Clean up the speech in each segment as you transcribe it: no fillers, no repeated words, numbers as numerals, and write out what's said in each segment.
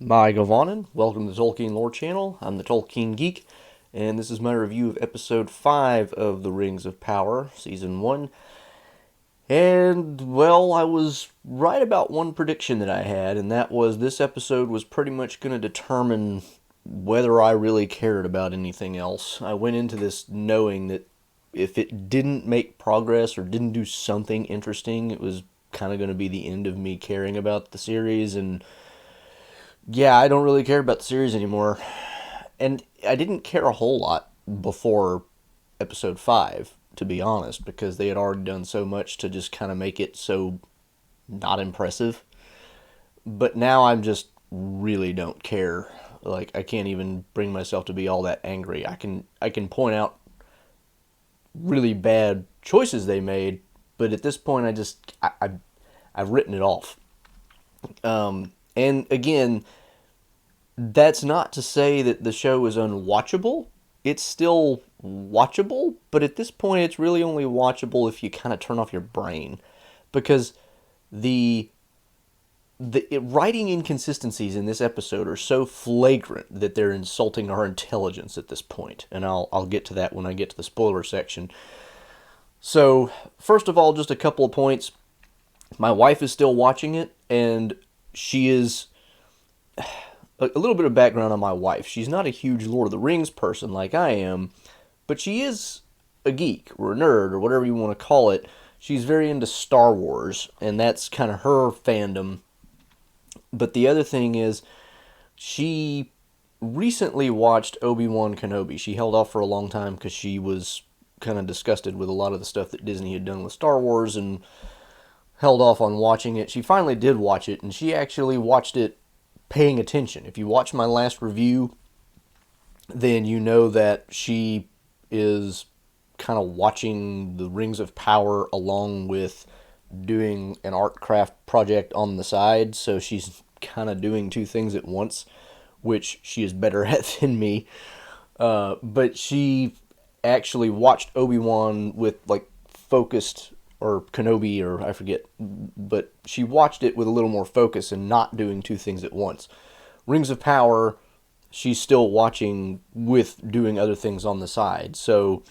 My Govanen, welcome to the Tolkien Lore Channel. I'm the Tolkien Geek, and this is my review of Episode 5 of The Rings of Power, Season 1. And, well, I was right about one prediction that I had, and that was this episode was pretty much going to determine whether I really cared about anything else. I went into this knowing that if it didn't make progress or didn't do something interesting, it was kind of going to be the end of me caring about the series, and yeah, I don't really care about the series anymore. And I didn't care a whole lot before episode 5, to be honest, because they had already done so much to just kind of make it so not impressive. But now I'm just really don't care. Like, I can't even bring myself to be all that angry. I can point out really bad choices they made, but at this point I've written it off. And again, that's not to say that the show is unwatchable. It's still watchable, but at this point, it's really only watchable if you kind of turn off your brain, because the writing inconsistencies in this episode are so flagrant that they're insulting our intelligence at this point, and I'll get to that when I get to the spoiler section. So, first of all, just a couple of points. My wife is still watching it, and she is a little bit of background on my wife. She's not a huge Lord of the Rings person like I am, but she is a geek or a nerd or whatever you want to call it. She's very into Star Wars, and that's kind of her fandom. But the other thing is, she recently watched Obi-Wan Kenobi. She held off for a long time because she was kind of disgusted with a lot of the stuff that Disney had done with Star Wars and held off on watching it. She finally did watch it, and she actually watched it paying attention. If you watch my last review, then you know that she is kind of watching the Rings of Power along with doing an art craft project on the side, so she's kind of doing two things at once, which she is better at than me. But she actually watched Obi-Wan with like focused, or Kenobi, or I forget, but she watched it with a little more focus and not doing two things at once. Rings of Power, she's still watching with doing other things on the side, so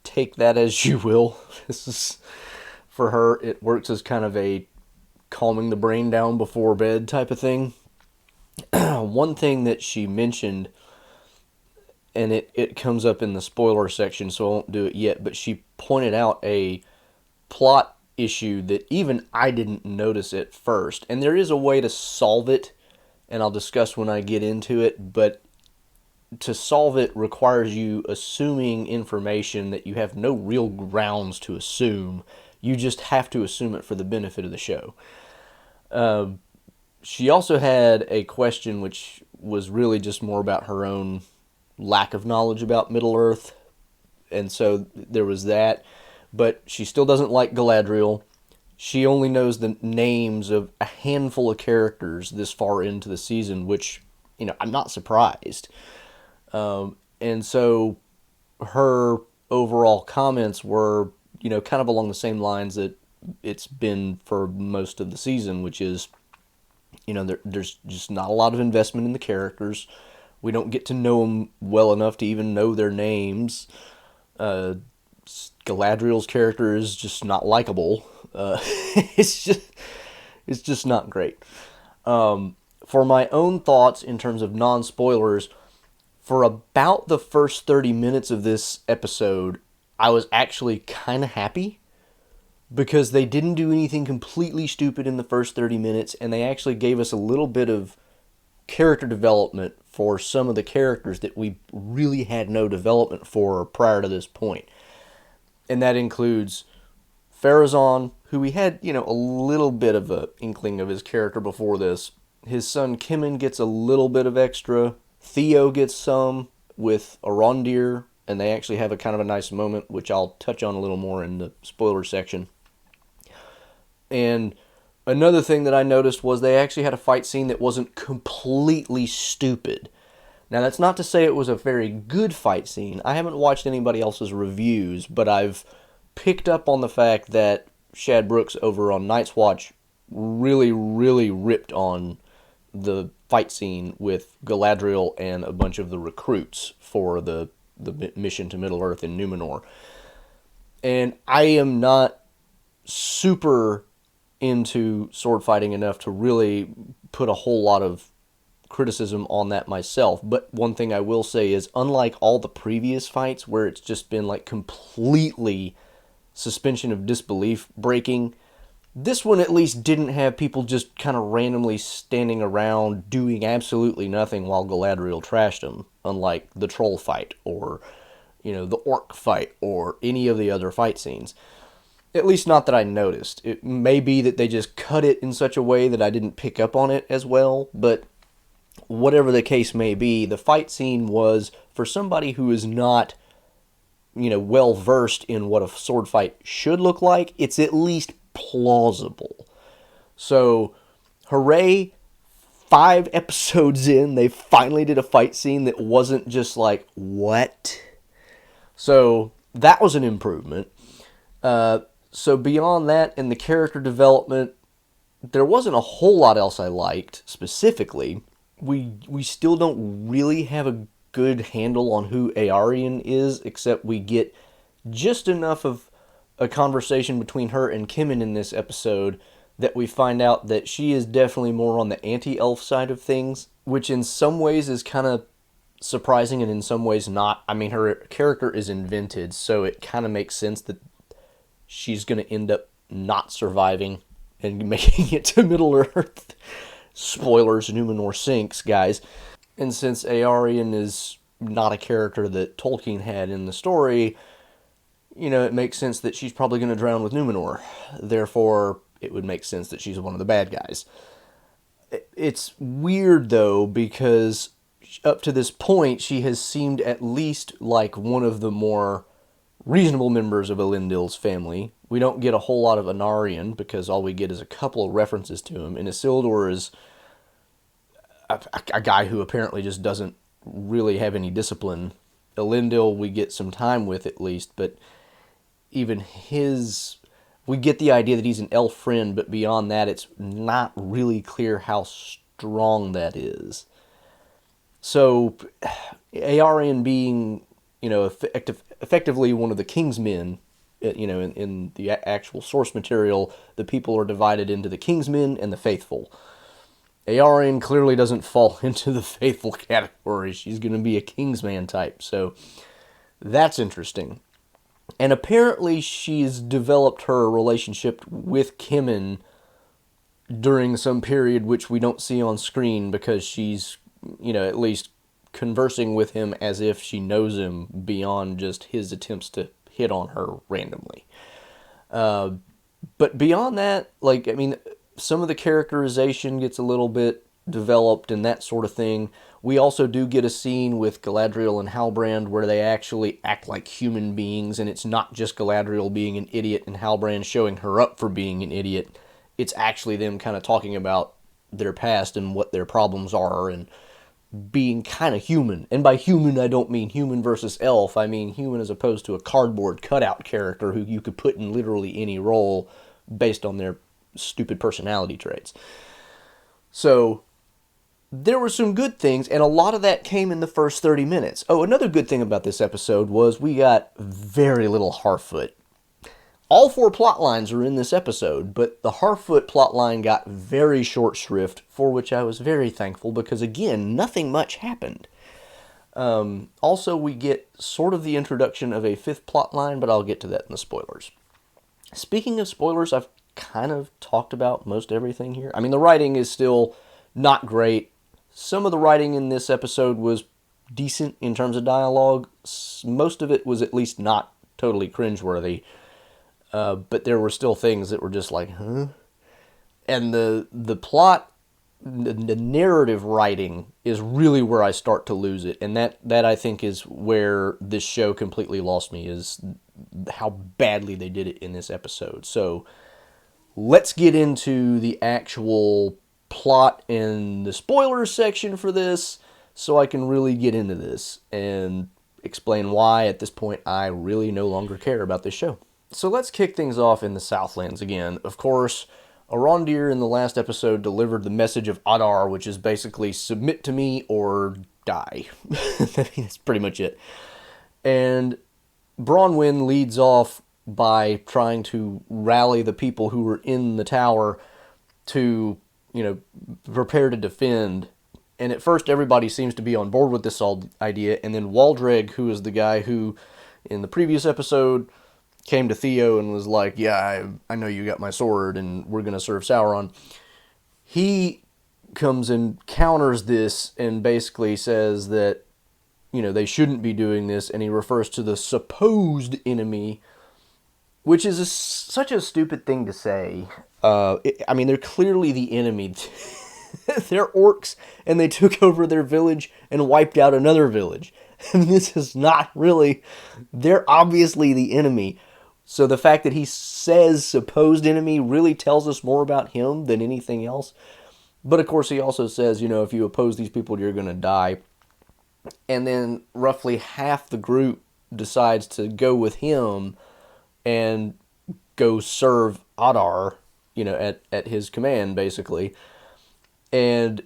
take that as you will. This is, for her, it works as kind of a calming the brain down before bed type of thing. One thing that she mentioned, and it comes up in the spoiler section, so I won't do it yet, but she pointed out a plot issue that even I didn't notice at first, and there is a way to solve it, and I'll discuss when I get into it, but to solve it requires you assuming information that you have no real grounds to assume. You just have to assume it for the benefit of the show. She also had a question which was really just more about her own lack of knowledge about Middle-earth, and so there was that. But she still doesn't like Galadriel. She only knows the names of a handful of characters this far into the season, which, I'm not surprised. And so her overall comments were, kind of along the same lines that it's been for most of the season, which is, there's just not a lot of investment in the characters. We don't get to know them well enough to even know their names. Galadriel's character is just not likable. It's just not great. For my own thoughts in terms of non-spoilers, for about the first 30 minutes of this episode, I was actually kind of happy because they didn't do anything completely stupid in the first 30 minutes, and they actually gave us a little bit of character development for some of the characters that we really had no development for prior to this point. And that includes Pharazôn, who we had, a little bit of an inkling of his character before this. His son Kemen gets a little bit of extra. Theo gets some with Arondir, and they actually have a kind of a nice moment, which I'll touch on a little more in the spoiler section. And another thing that I noticed was they actually had a fight scene that wasn't completely stupid. Now, that's not to say it was a very good fight scene. I haven't watched anybody else's reviews, but I've picked up on the fact that Shad Brooks over on Night's Watch really, really ripped on the fight scene with Galadriel and a bunch of the recruits for the mission to Middle Earth in Numenor. And I am not super into sword fighting enough to really put a whole lot of criticism on that myself. But one thing I will say is, unlike all the previous fights where it's just been like completely suspension of disbelief breaking, this one at least didn't have people just kind of randomly standing around doing absolutely nothing while Galadriel trashed them, unlike the troll fight or, the orc fight or any of the other fight scenes. At least not that I noticed. It may be that they just cut it in such a way that I didn't pick up on it as well, but whatever the case may be, the fight scene was, for somebody who is not, well versed in what a sword fight should look like, it's at least plausible. So, hooray, 5 episodes in, they finally did a fight scene that wasn't just like, what? So, that was an improvement. So beyond that, and the character development, there wasn't a whole lot else I liked specifically. We still don't really have a good handle on who Aarion is, except we get just enough of a conversation between her and Kimmin in this episode that we find out that she is definitely more on the anti-elf side of things, which in some ways is kind of surprising and in some ways not. I mean, her character is invented, so it kind of makes sense that she's going to end up not surviving and making it to Middle Earth. Spoilers, Numenor sinks, guys. And since Aarion is not a character that Tolkien had in the story, it makes sense that she's probably going to drown with Numenor. Therefore, it would make sense that she's one of the bad guys. It's weird, though, because up to this point, she has seemed at least like one of the more reasonable members of Elendil's family. We don't get a whole lot of Anarion, because all we get is a couple of references to him. And Isildur is a guy who apparently just doesn't really have any discipline. Elendil we get some time with at least, but even we get the idea that he's an elf friend, but beyond that it's not really clear how strong that is. So, Aarion being, effectively one of the king's men, in the actual source material, the people are divided into the king's men and the faithful. Aarion clearly doesn't fall into the faithful category. She's going to be a kingsman type, so that's interesting. And apparently she's developed her relationship with Kimmin during some period which we don't see on screen, because she's, at least conversing with him as if she knows him beyond just his attempts to hit on her randomly. But beyond that, some of the characterization gets a little bit developed and that sort of thing. We also do get a scene with Galadriel and Halbrand where they actually act like human beings, and it's not just Galadriel being an idiot and Halbrand showing her up for being an idiot. It's actually them kind of talking about their past and what their problems are and being kind of human. And by human, I don't mean human versus elf. I mean human as opposed to a cardboard cutout character who you could put in literally any role based on their stupid personality traits. So, there were some good things, and a lot of that came in the first 30 minutes. Oh, another good thing about this episode was we got very little Harfoot. All 4 plot lines are in this episode, but the Harfoot plotline got very short shrift, for which I was very thankful, because again, nothing much happened. Also, we get sort of the introduction of a 5th plotline, but I'll get to that in the spoilers. Speaking of spoilers, I've kind of talked about most everything here. I mean, the writing is still not great. Some of the writing in this episode was decent in terms of dialogue. Most of it was at least not totally cringeworthy. But there were still things that were just like, huh? And the plot, the narrative writing is really where I start to lose it. And that I think is where this show completely lost me, is how badly they did it in this episode. So let's get into the actual plot and the spoilers section for this, so I can really get into this and explain why at this point I really no longer care about this show. So let's kick things off in the Southlands again. Of course, Arondir in the last episode delivered the message of Adar, which is basically submit to me or die. That's pretty much it. And Bronwyn leads off by trying to rally the people who were in the tower to, prepare to defend. And at first, everybody seems to be on board with this idea. And then Waldreg, who is the guy who, in the previous episode, came to Theo and was like, yeah, I know you got my sword and we're going to serve Sauron. He comes and counters this and basically says that, they shouldn't be doing this. And he refers to the supposed enemy, which is such a stupid thing to say. They're clearly the enemy. They're orcs, and they took over their village and wiped out another village. This is not really... They're obviously the enemy. So the fact that he says supposed enemy really tells us more about him than anything else. But of course he also says, if you oppose these people, you're going to die. And then roughly half the group decides to go with him and go serve Adar, at his command, basically. And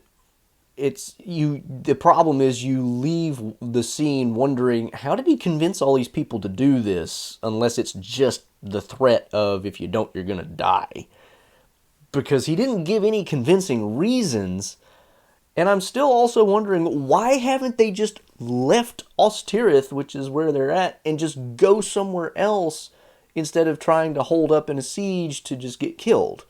the problem is you leave the scene wondering, how did he convince all these people to do this, unless it's just the threat of, if you don't, you're going to die. Because he didn't give any convincing reasons. And I'm still also wondering, why haven't they just left Ostirith, which is where they're at, and just go somewhere else instead of trying to hold up in a siege to just get killed?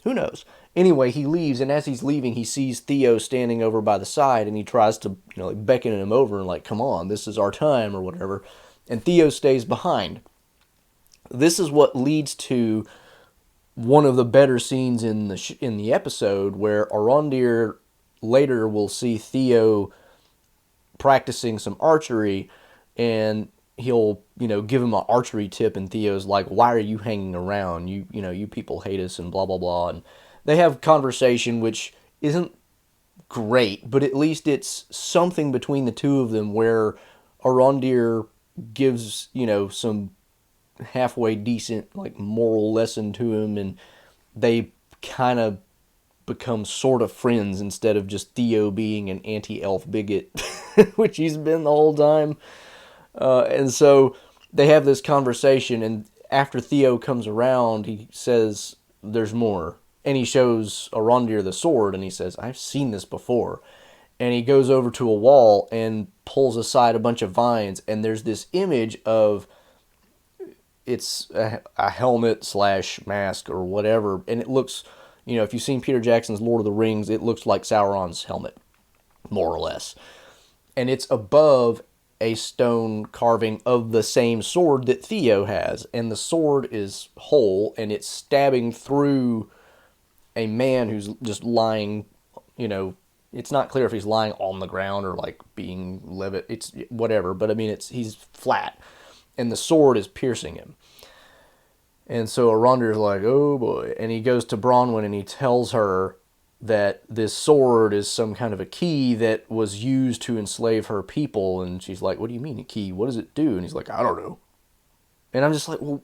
Who knows? Anyway, he leaves, and as he's leaving, he sees Theo standing over by the side, and he tries to, beckon him over and come on, this is our time, or whatever. And Theo stays behind. This is what leads to one of the better scenes in the episode, where Arondir later will see Theo practicing some archery, and he'll, give him an archery tip, and Theo's like, why are you hanging around? You people hate us, and blah, blah, blah. And they have conversation, which isn't great, but at least it's something between the two of them where Arondir gives, some halfway decent, moral lesson to him, and they kind of become sort of friends instead of just Theo being an anti-elf bigot, which he's been the whole time. And so they have this conversation, and after Theo comes around, he says, there's more. And he shows Arondir the sword, and he says, I've seen this before. And he goes over to a wall and pulls aside a bunch of vines, and there's this image of, it's a helmet / mask or whatever, and it looks, if you've seen Peter Jackson's Lord of the Rings, it looks like Sauron's helmet, more or less. And it's above a stone carving of the same sword that Theo has. And the sword is whole, and it's stabbing through a man who's just lying, it's not clear if he's lying on the ground or being levitt. It's whatever, but he's flat, and the sword is piercing him. And so Arondir's like, oh boy. And he goes to Bronwyn and he tells her that this sword is some kind of a key that was used to enslave her people. And she's like, what do you mean a key? What does it do? And he's like, I don't know. And I'm just like, well,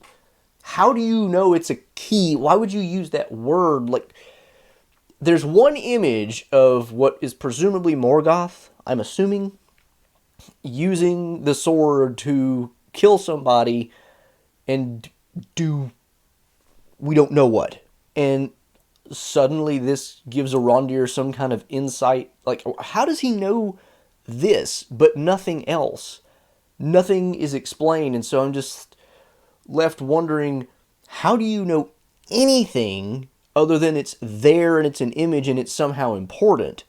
how do you know it's a key? Why would you use that word? There's one image of what is presumably Morgoth, I'm assuming, using the sword to kill somebody and do we don't know what. And suddenly this gives Arondir some kind of insight. How does he know this but nothing else? Nothing is explained, and so I'm just left wondering, how do you know anything other than it's there and it's an image and it's somehow important?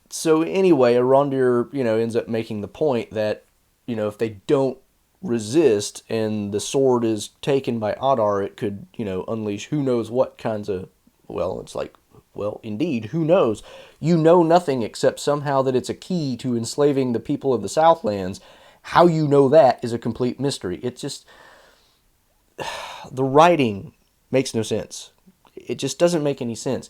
So anyway, Arondir, ends up making the point that, if they don't resist and the sword is taken by Adar, it could, unleash who knows what kinds of, indeed, who knows? You know nothing except somehow that it's a key to enslaving the people of the Southlands. How you know that is a complete mystery. It's just, the writing makes no sense. It just doesn't make any sense.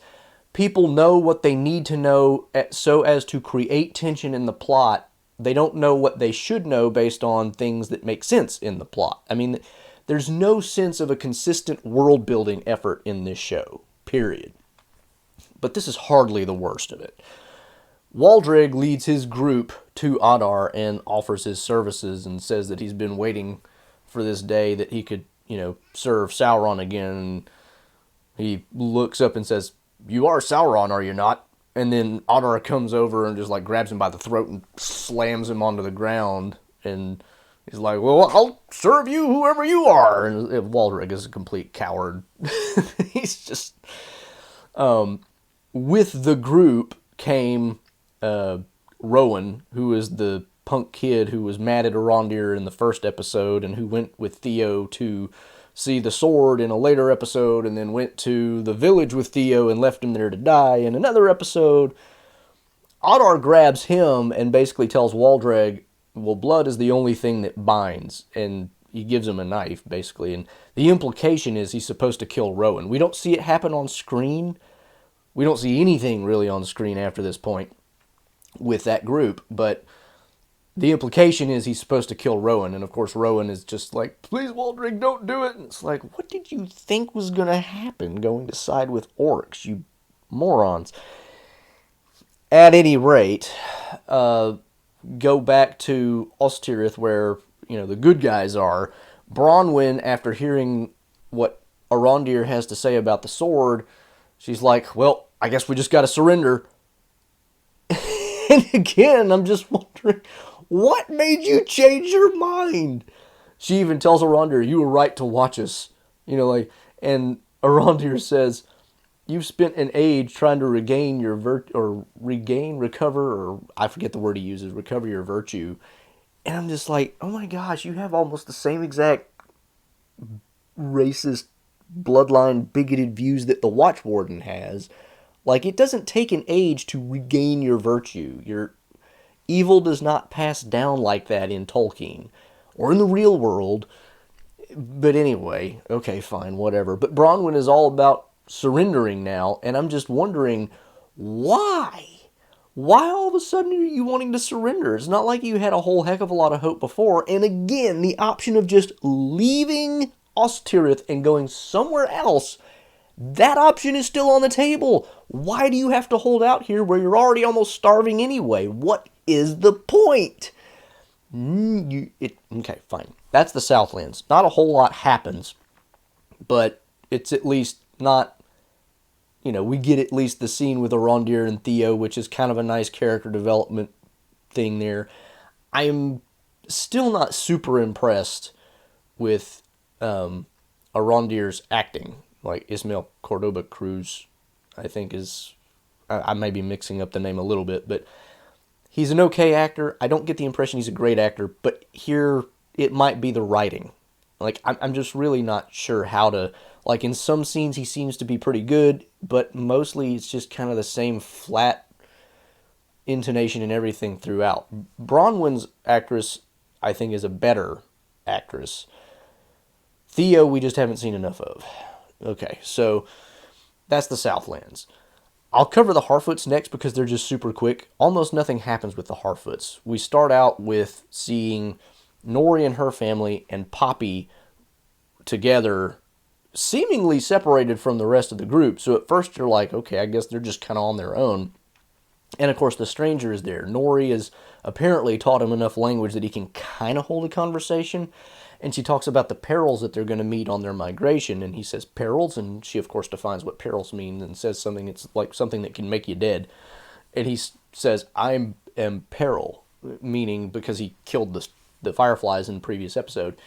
People know what they need to know so as to create tension in the plot. They don't know what they should know based on things that make sense in the plot. There's no sense of a consistent world building effort in this show, period. But this is hardly the worst of it. Waldreg leads his group to Adar and offers his services and says that he's been waiting for this day that he could, serve Sauron again. And he looks up and says, "You are Sauron, are you not?" And then Adar comes over and just like grabs him by the throat and slams him onto the ground. And he's like, "Well, I'll serve you, whoever you are." And Waldreg is a complete coward. He's just... with the group came Rowan, who is the punk kid who was mad at Arondir in the first episode and who went with Theo to see the sword in a later episode and then went to the village with Theo and left him there to die in another episode. Adar grabs him and basically tells Waldreg, well, blood is the only thing that binds, and he gives him a knife, basically, and the implication is he's supposed to kill Rowan. We don't see it happen on screen. We don't see anything really on screen after this point with that group, but the implication is he's supposed to kill Rowan, and of course Rowan is just like, "Please, Waldreg, don't do it." And it's like, what did you think was going to happen going to side with orcs, you morons? At any rate, go back to Ostirith where, the good guys are. Bronwyn, after hearing what Arondir has to say about the sword, she's like, "Well, I guess we just got to surrender." And again, I'm just wondering, what made you change your mind? She even tells Arondir, "You were right to watch us." And Arondir says, "You've spent an age trying to regain your recover, or I forget the word he uses, recover your virtue." And I'm just like, oh my gosh, you have almost the same exact racist, bloodline, bigoted views that the Watch Warden has. Like, it doesn't take an age to regain your virtue. Your evil does not pass down like that in Tolkien or in the real world. But anyway, okay, fine, whatever. But Bronwyn is all about surrendering now, and I'm just wondering, why? Why all of a sudden are you wanting to surrender? It's not like you had a whole heck of a lot of hope before. And again, the option of just leaving Ostirith and going somewhere else, that option is still on the table. Why do you have to hold out here where you're already almost starving anyway? What is the point? Okay, fine. That's the Southlands. Not a whole lot happens, but it's at least not, we get at least the scene with Arondir and Theo, which is kind of a nice character development thing there. I am still not super impressed with Arondir's acting. Like Ismael Cordoba Cruz, I think is, I may be mixing up the name a little bit, but he's an okay actor. I don't get the impression he's a great actor, but here it might be the writing. Like, I'm just really not sure how to, like, in some scenes he seems to be pretty good, but mostly it's just kind of the same flat intonation and everything throughout. Bronwyn's actress, I think, is a better actress. Theo, we just haven't seen enough of. Okay, so that's the Southlands. I'll cover the Harfoots next because they're just super quick. Almost nothing happens with the Harfoots. We start out with seeing Nori and her family and Poppy together, seemingly separated from the rest of the group. So at first you're like, okay, I guess they're just kind of on their own. And of course the stranger is there. Nori has apparently taught him enough language that he can kind of hold a conversation. And she talks about the perils that they're going to meet on their migration. And he says, perils? And she, of course, defines what perils mean and says something that's like something that can make you dead. And he says, "I am peril," meaning because he killed the fireflies in the previous episode.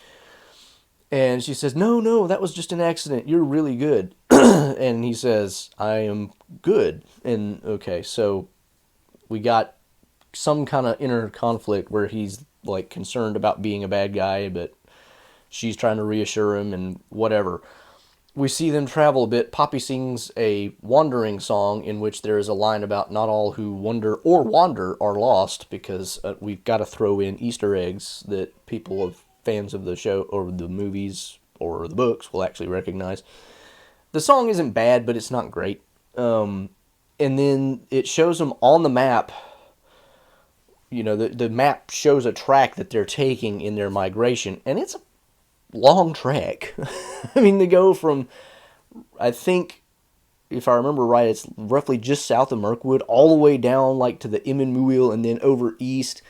And she says, no, that was just an accident. You're really good. And he says, "I am good." And okay, so we got some kind of inner conflict where he's like concerned about being a bad guy, but she's trying to reassure him and whatever. We see them travel a bit. Poppy sings a wandering song in which there is a line about not all who wander are lost, because we've got to throw in Easter eggs that people of fans of the show or the movies or the books will actually recognize. The song isn't bad, but it's not great. And then it shows them on the map. The map shows a track that they're taking in their migration, and it's a long trek. I mean, they go from, I think, if I remember right, it's roughly just south of Mirkwood, all the way down like to the Immenmuil and then over east.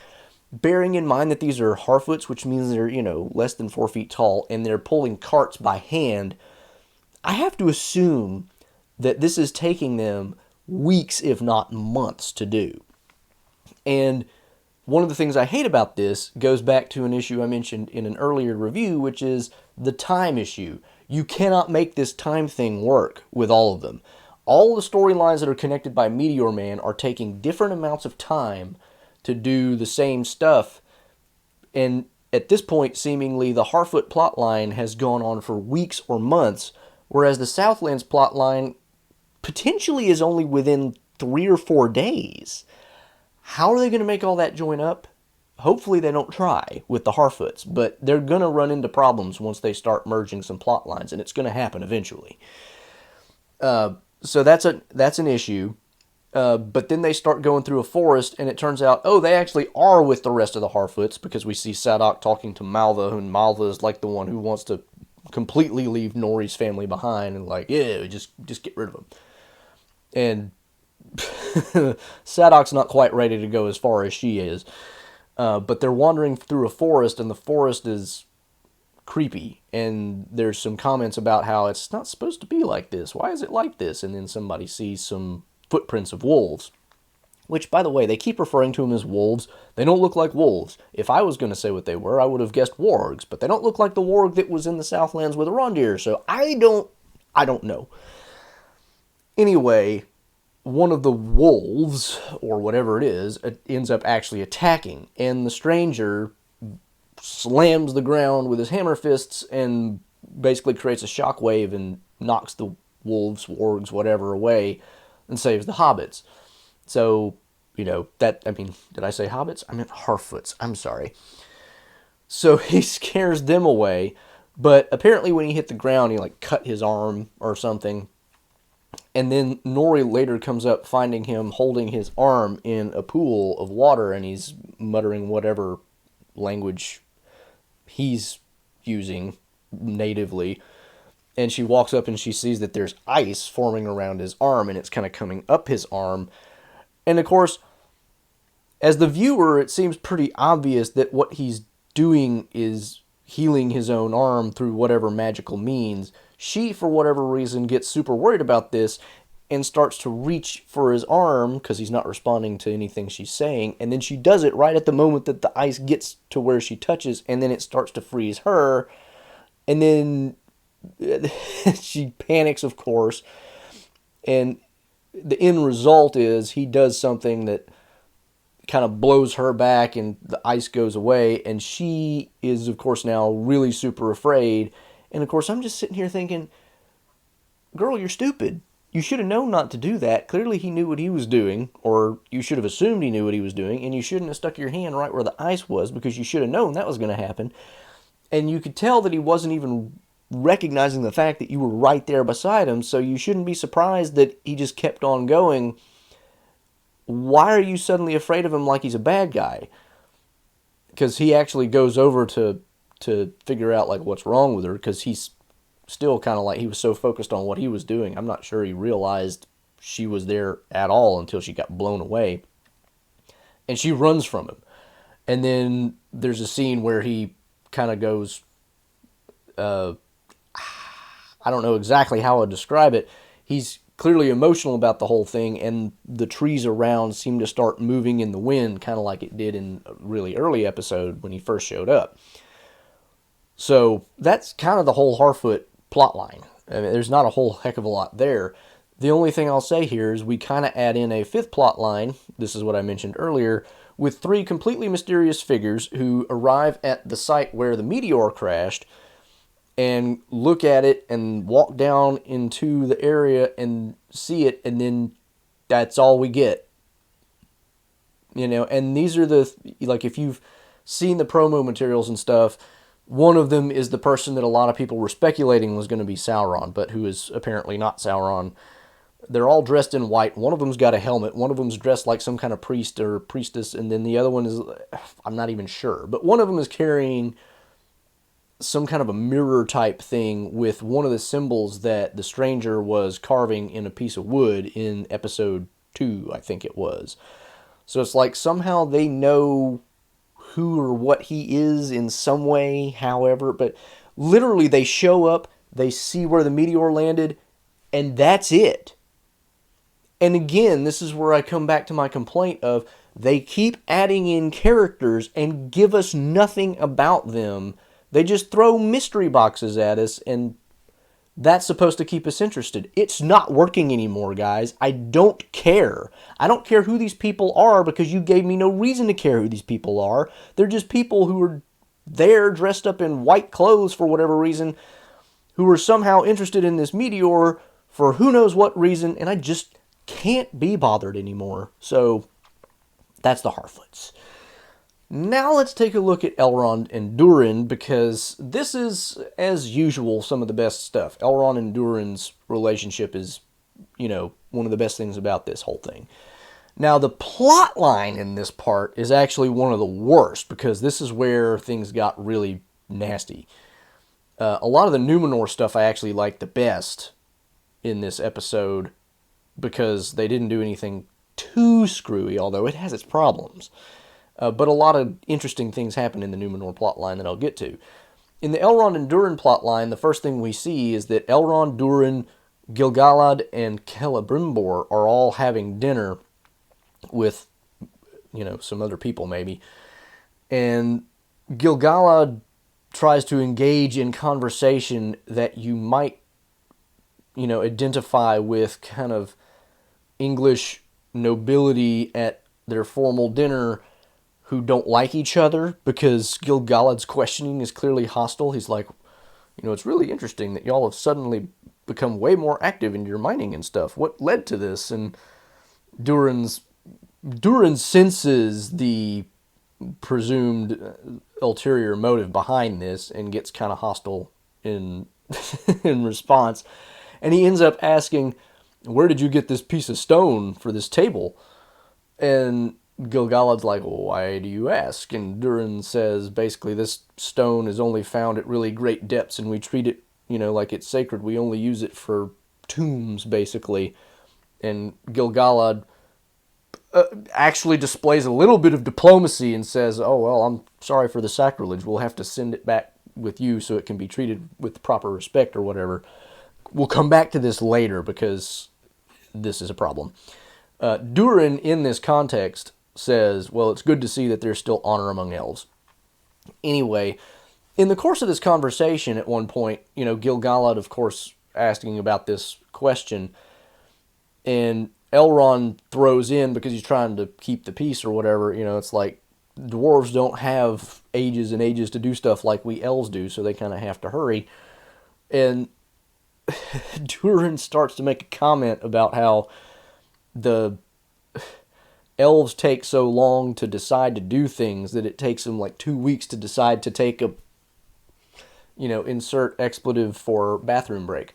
Bearing in mind that these are Harfoots, which means they're, less than 4 feet tall, and they're pulling carts by hand, I have to assume that this is taking them weeks, if not months, to do. And one of the things I hate about this goes back to an issue I mentioned in an earlier review, which is the time issue. You cannot make this time thing work with all of them. All the storylines that are connected by Meteor Man are taking different amounts of time to do the same stuff. And at this point, seemingly, the Harfoot plotline has gone on for weeks or months, whereas the Southlands plotline potentially is only within 3 or 4 days. How are they going to make all that join up? Hopefully they don't try with the Harfoots, but they're going to run into problems once they start merging some plot lines, and it's going to happen eventually. So that's an issue. But then they start going through a forest, and it turns out, they actually are with the rest of the Harfoots, because we see Sadok talking to Malva, and Malva is like the one who wants to completely leave Nori's family behind, and like, yeah, just get rid of them. And Sadok's not quite ready to go as far as she is. But they're wandering through a forest, and the forest is creepy. And there's some comments about how it's not supposed to be like this. Why is it like this? And then somebody sees some footprints of wolves. Which, by the way, they keep referring to them as wolves. They don't look like wolves. If I was going to say what they were, I would have guessed wargs. But they don't look like the warg that was in the Southlands with Arondir. So I don't know. Anyway, one of the wolves, or whatever it is, ends up actually attacking. And the stranger slams the ground with his hammer fists and basically creates a shockwave and knocks the wolves, wargs, whatever, away and saves the hobbits. So, did I say hobbits? I meant Harfoots. I'm sorry. So he scares them away, but apparently when he hit the ground, he cut his arm or something. And then Nori later comes up finding him holding his arm in a pool of water, and he's muttering whatever language he's using natively. And she walks up and she sees that there's ice forming around his arm, and it's kind of coming up his arm. And of course, as the viewer, it seems pretty obvious that what he's doing is healing his own arm through whatever magical means. She, for whatever reason, gets super worried about this and starts to reach for his arm because he's not responding to anything she's saying. And then she does it right at the moment that the ice gets to where she touches, and then it starts to freeze her. And then she panics, of course. And the end result is he does something that kind of blows her back and the ice goes away. And she is, of course, now really super afraid. And, of course, I'm just sitting here thinking, girl, you're stupid. You should have known not to do that. Clearly he knew what he was doing, or you should have assumed he knew what he was doing, and you shouldn't have stuck your hand right where the ice was because you should have known that was going to happen. And you could tell that he wasn't even recognizing the fact that you were right there beside him, so you shouldn't be surprised that he just kept on going. Why are you suddenly afraid of him like he's a bad guy? Because he actually goes over to figure out what's wrong with her, because he's still kind of he was so focused on what he was doing. I'm not sure he realized she was there at all until she got blown away. And she runs from him. And then there's a scene where he kind of goes, I don't know exactly how I'd describe it. He's clearly emotional about the whole thing, and the trees around seem to start moving in the wind, kind of like it did in a really early episode when he first showed up. So that's kind of the whole Harfoot plotline. I mean, there's not a whole heck of a lot there. The only thing I'll say here is we kind of add in a fifth plotline, this is what I mentioned earlier, with 3 completely mysterious figures who arrive at the site where the meteor crashed and look at it and walk down into the area and see it, and then that's all we get. And these are if you've seen the promo materials and stuff, one of them is the person that a lot of people were speculating was going to be Sauron, but who is apparently not Sauron. They're all dressed in white. One of them's got a helmet. One of them's dressed like some kind of priest or priestess, and then the other one is, I'm not even sure. But one of them is carrying some kind of a mirror type thing with one of the symbols that the stranger was carving in a piece of wood in episode 2, I think it was. So it's like somehow they know who or what he is in some way, however, but literally they show up, they see where the meteor landed, and that's it. And again, this is where I come back to my complaint of they keep adding in characters and give us nothing about them. They just throw mystery boxes at us, and that's supposed to keep us interested. It's not working anymore, guys. I don't care. I don't care who these people are because you gave me no reason to care who these people are. They're just people who are there dressed up in white clothes for whatever reason, who are somehow interested in this meteor for who knows what reason, and I just can't be bothered anymore. So that's the Harfoots. Now let's take a look at Elrond and Durin, because this is, as usual, some of the best stuff. Elrond and Durin's relationship is, one of the best things about this whole thing. Now, the plot line in this part is actually one of the worst, because this is where things got really nasty. A lot of the Numenor stuff I actually liked the best in this episode, because they didn't do anything too screwy, although it has its problems. But a lot of interesting things happen in the Numenor plotline that I'll get to. In the Elrond and Durin plotline, the first thing we see is that Elrond, Durin, Gil-galad, and Celebrimbor are all having dinner with, some other people maybe. And Gil-galad tries to engage in conversation that you might, identify with kind of English nobility at their formal dinner who don't like each other, because Gil-galad's questioning is clearly hostile. He's like, it's really interesting that y'all have suddenly become way more active in your mining and stuff. What led to this? And Durin senses the presumed ulterior motive behind this and gets kind of hostile in in response. And he ends up asking, where did you get this piece of stone for this table? And Gil-galad's like, well, why do you ask? And Durin says, basically, this stone is only found at really great depths, and we treat it, like it's sacred. We only use it for tombs, basically. And Gil-galad actually displays a little bit of diplomacy and says, oh, well, I'm sorry for the sacrilege. We'll have to send it back with you so it can be treated with proper respect or whatever. We'll come back to this later because this is a problem. Durin, in this context, says, well, it's good to see that there's still honor among elves. Anyway, in the course of this conversation, at one point, Gil-galad, of course, asking about this question, and Elrond throws in, because he's trying to keep the peace or whatever, it's like, dwarves don't have ages and ages to do stuff like we elves do, so they kind of have to hurry. And Durin starts to make a comment about how the elves take so long to decide to do things that it takes them like 2 weeks to decide to take a, insert expletive for bathroom break.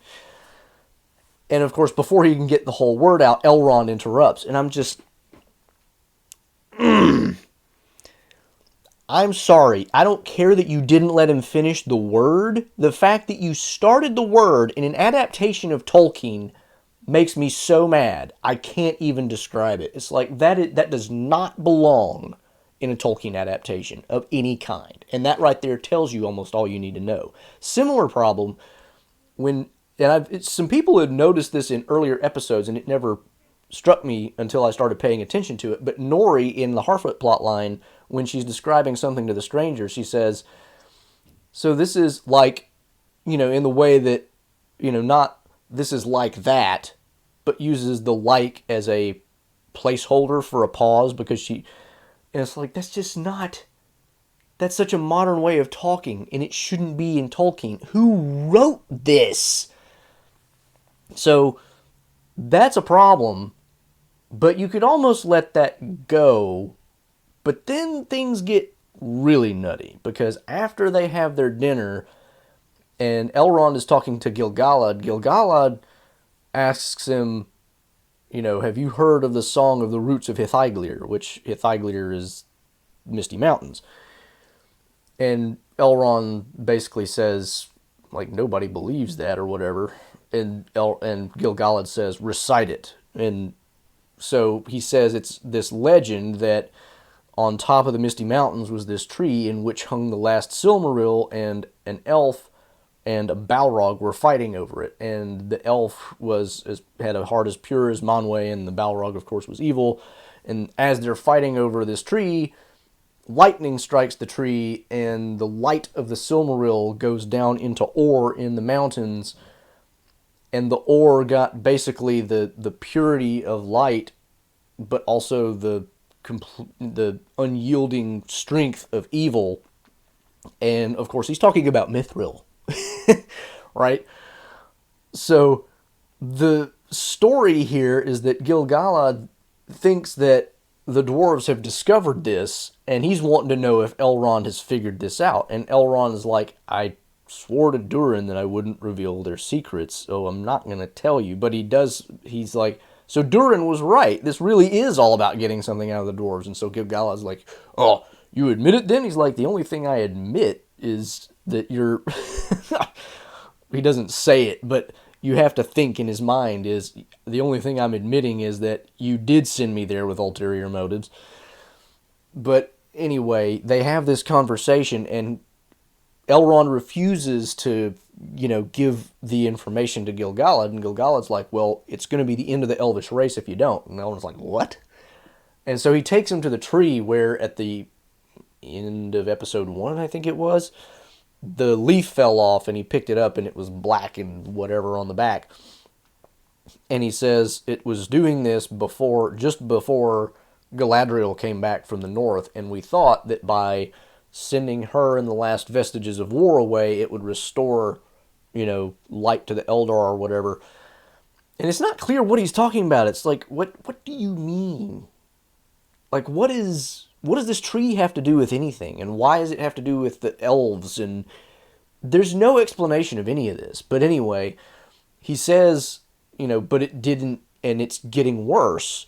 And of course, before he can get the whole word out, Elrond interrupts. And I'm just, I'm sorry. I don't care that you didn't let him finish the word. The fact that you started the word in an adaptation of Tolkien makes me so mad. I can't even describe it. It's like that does not belong in a Tolkien adaptation of any kind. And that right there tells you almost all you need to know. Similar problem some people had noticed this in earlier episodes, and it never struck me until I started paying attention to it. But Nori, in the Harfoot plotline, when she's describing something to the stranger, she says, so this is like, in the way that, not this is like that, but uses the like as a placeholder for a pause, because and it's like, that's just not, that's such a modern way of talking, and it shouldn't be in Tolkien. Who wrote this? So that's a problem, but you could almost let that go. But then things get really nutty, because after they have their dinner and Elrond is talking to Gil-galad, Gil-galad asks him, have you heard of the Song of the Roots of Hithyglir, which Hithyglir is Misty Mountains. And Elrond basically says, like, nobody believes that or whatever. And Gil-galad says, recite it. And so he says it's this legend that on top of the Misty Mountains was this tree in which hung the last Silmaril, and an elf and a Balrog were fighting over it. And the elf had a heart as pure as Manwë, and the Balrog, of course, was evil. And as they're fighting over this tree, lightning strikes the tree, and the light of the Silmaril goes down into ore in the mountains. And the ore got basically the purity of light, but also the unyielding strength of evil. And of course, he's talking about Mithril, right? So the story here is that Gil-galad thinks that the dwarves have discovered this, and he's wanting to know if Elrond has figured this out. And Elrond is like, I swore to Durin that I wouldn't reveal their secrets, so I'm not going to tell you. But he's like, so Durin was right. This really is all about getting something out of the dwarves. And so Gil-galad's like, oh, you admit it then? He's like, the only thing I admit is that you're... He doesn't say it, but you have to think in his mind is, the only thing I'm admitting is that you did send me there with ulterior motives. But anyway, they have this conversation, and Elrond refuses to, give the information to Gil-galad, and Gil-galad's like, well, it's going to be the end of the Elvish race if you don't. And Elrond's like, what? And so he takes him to the tree where at the end of episode 1, I think it was, the leaf fell off, and he picked it up, and it was black and whatever on the back. And he says it was doing this just before Galadriel came back from the north, and we thought that by sending her and the last vestiges of war away, it would restore, light to the Eldar or whatever. And it's not clear what he's talking about. It's like, what do you mean? Like, what does this tree have to do with anything? And why does it have to do with the elves? And there's no explanation of any of this. But anyway, he says, but it didn't, and it's getting worse.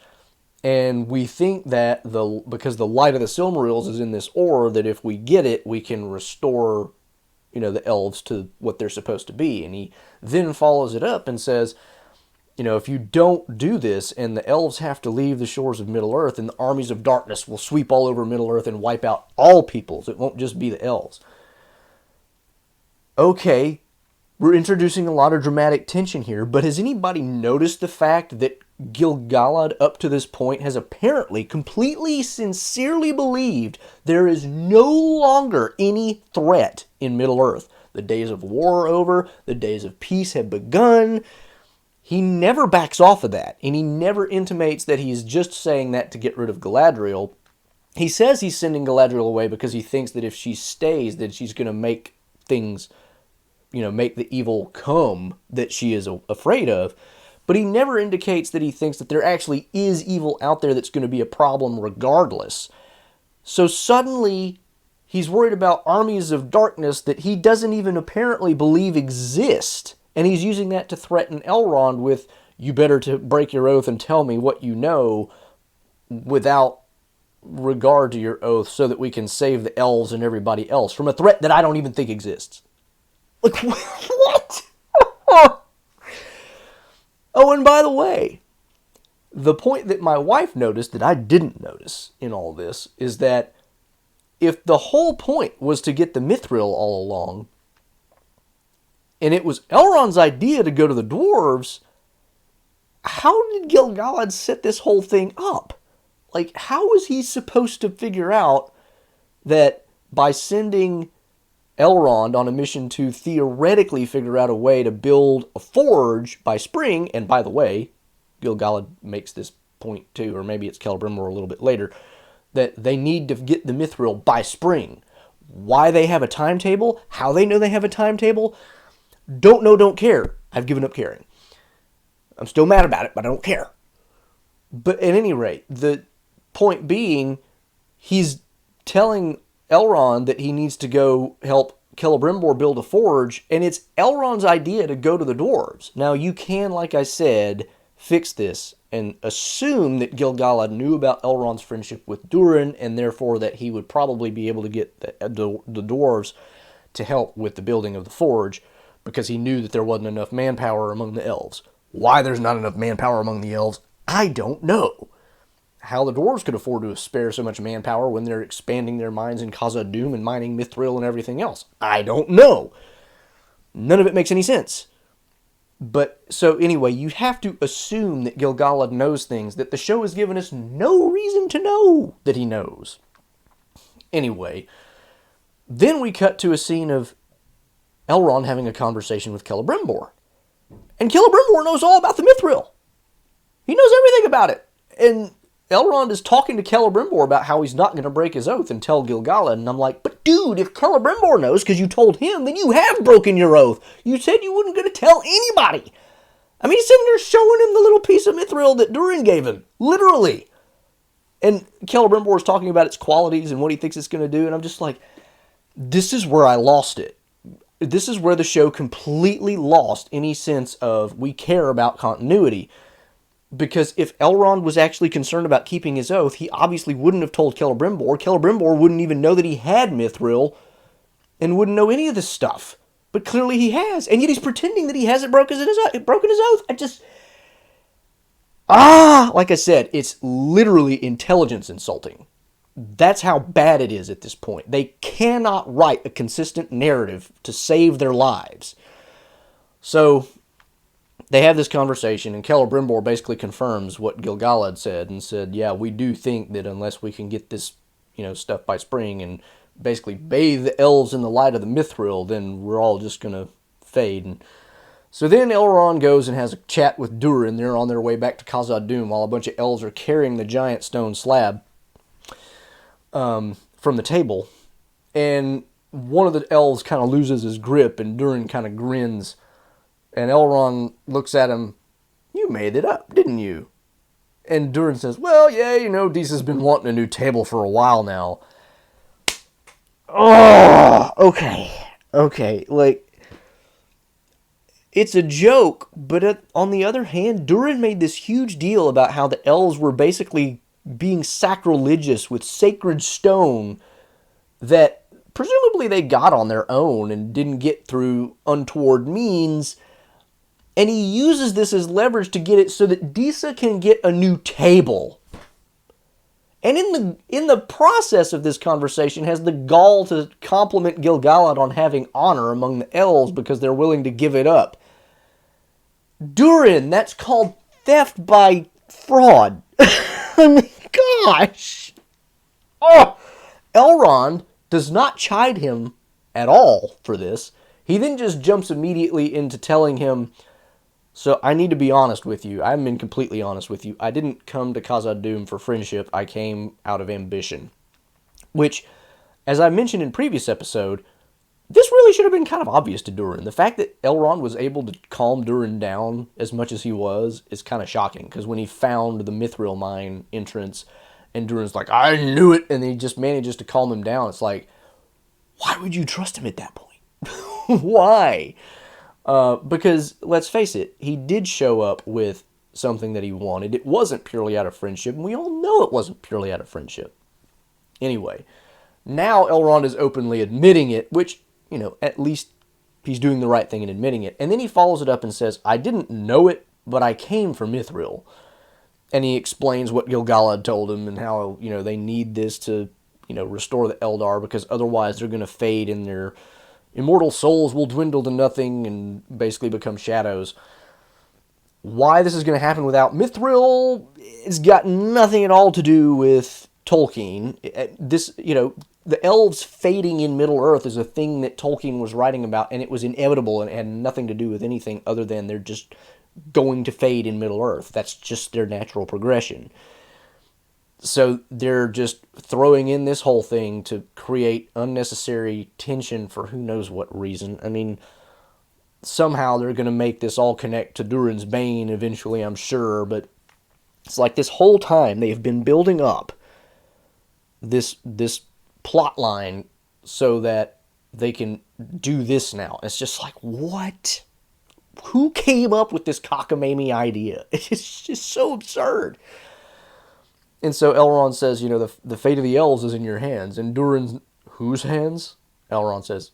And we think that because the light of the Silmarils is in this ore, that if we get it, we can restore, the elves to what they're supposed to be. And he then follows it up and says, if you don't do this and the elves have to leave the shores of Middle-earth, and the armies of darkness will sweep all over Middle-earth and wipe out all peoples. It won't just be the elves. Okay, we're introducing a lot of dramatic tension here, but has anybody noticed the fact that Gil-galad up to this point has apparently completely sincerely believed there is no longer any threat in Middle-earth? The days of war are over, the days of peace have begun. He never backs off of that, and he never intimates that he's just saying that to get rid of Galadriel. He says he's sending Galadriel away because he thinks that if she stays, that she's going to make things, make the evil come that she is afraid of. But he never indicates that he thinks that there actually is evil out there that's going to be a problem regardless. So suddenly, he's worried about armies of darkness that he doesn't even apparently believe exist. And he's using that to threaten Elrond with, you better to break your oath and tell me what you know without regard to your oath so that we can save the elves and everybody else from a threat that I don't even think exists. Like, what? Oh, and by the way, the point that my wife noticed that I didn't notice in all this is that if the whole point was to get the Mithril all along, and it was Elrond's idea to go to the dwarves, how did Gil-galad set this whole thing up? Like, how was he supposed to figure out that by sending Elrond on a mission to theoretically figure out a way to build a forge by spring, and by the way, Gil-galad makes this point too, or maybe it's Celebrimbor a little bit later, that they need to get the Mithril by spring. Why they have a timetable, how they know they have a timetable, don't know, don't care. I've given up caring. I'm still mad about it, but I don't care. But at any rate, the point being, he's telling Elrond that he needs to go help Celebrimbor build a forge, and it's Elrond's idea to go to the dwarves. Now, you can, like I said, fix this and assume that Gil-galad knew about Elrond's friendship with Durin, and therefore that he would probably be able to get the dwarves. to help with the building of the forge because he knew that there wasn't enough manpower among the elves. Why there's not enough manpower among the elves, I don't know. How the dwarves could afford to spare so much manpower when they're expanding their mines in Khazad-dûm and mining mithril and everything else, I don't know. None of it makes any sense. But, so anyway, you have to assume that Gil-galad knows things that the show has given us no reason to know that he knows. Anyway, then we cut to a scene of Elrond having a conversation with Celebrimbor. And Celebrimbor knows all about the mithril. He knows everything about it. And Elrond is talking to Celebrimbor about how he's not going to break his oath and tell Gil-galad, and I'm like, but dude, if Celebrimbor knows because you told him, then you have broken your oath. You said you weren't going to tell anybody. I mean, he's sitting there showing him the little piece of mithril that Durin gave him, literally. And Celebrimbor is talking about its qualities and what he thinks it's going to do, and I'm just like, this is where I lost it. This is where the show completely lost any sense of we care about continuity. Because if Elrond was actually concerned about keeping his oath, he obviously wouldn't have told Celebrimbor. Celebrimbor wouldn't even know that he had mithril and wouldn't know any of this stuff. But clearly he has. And yet he's pretending that he hasn't broken his oath. Like I said, it's literally intelligence insulting. That's how bad it is at this point. They cannot write a consistent narrative to save their lives. So they have this conversation, and Celebrimbor basically confirms what Gil-galad said, and said, yeah, we do think that unless we can get this, stuff by spring, and basically bathe the elves in the light of the mithril, then we're all just going to fade. And so then Elrond goes and has a chat with Durin. They're on their way back to Khazad-dûm while a bunch of elves are carrying the giant stone slab from the table. And one of the elves kind of loses his grip, and Durin kind of grins. And Elrond looks at him, you made it up, didn't you? And Durin says, well, yeah, Deesa's been wanting a new table for a while now. Oh, okay. Like, it's a joke, but on the other hand, Durin made this huge deal about how the elves were basically being sacrilegious with sacred stone that presumably they got on their own and didn't get through untoward means. And he uses this as leverage to get it so that Disa can get a new table. And in the process of this conversation has the gall to compliment Gil-galad on having honor among the elves because they're willing to give it up. Durin, that's called theft by fraud. I mean, gosh. Oh, Elrond does not chide him at all for this. He then just jumps immediately into telling him, so I need to be honest with you. I haven't been completely honest with you. I didn't come to Khazad-dûm for friendship. I came out of ambition. Which, as I mentioned in previous episode, this really should have been kind of obvious to Durin. The fact that Elrond was able to calm Durin down as much as he was is kind of shocking. Because when he found the mithril mine entrance, and Durin's like, I knew it, and he just manages to calm him down, it's like, why would you trust him at that point? Why? Because, let's face it, he did show up with something that he wanted. It wasn't purely out of friendship, and we all know it wasn't purely out of friendship. Anyway, now Elrond is openly admitting it, which, at least he's doing the right thing in admitting it. And then he follows it up and says, I didn't know it, but I came for mithril. And he explains what Gil-galad told him and how, they need this to, restore the Eldar because otherwise they're going to fade and their immortal souls will dwindle to nothing and basically become shadows. Why this is going to happen without mithril, it's got nothing at all to do with Tolkien. This, the elves fading in Middle-earth is a thing that Tolkien was writing about, and it was inevitable and it had nothing to do with anything other than they're just going to fade in Middle-earth. That's just their natural progression. So they're just throwing in this whole thing to create unnecessary tension for who knows what reason. I mean, somehow they're going to make this all connect to Durin's Bane eventually, I'm sure, but it's like this whole time they have been building up this plot line so that they can do this now. It's just like, what? Who came up with this cockamamie idea? It's just so absurd. And so Elrond says, the fate of the elves is in your hands. And Durin's, whose hands? Elrond says,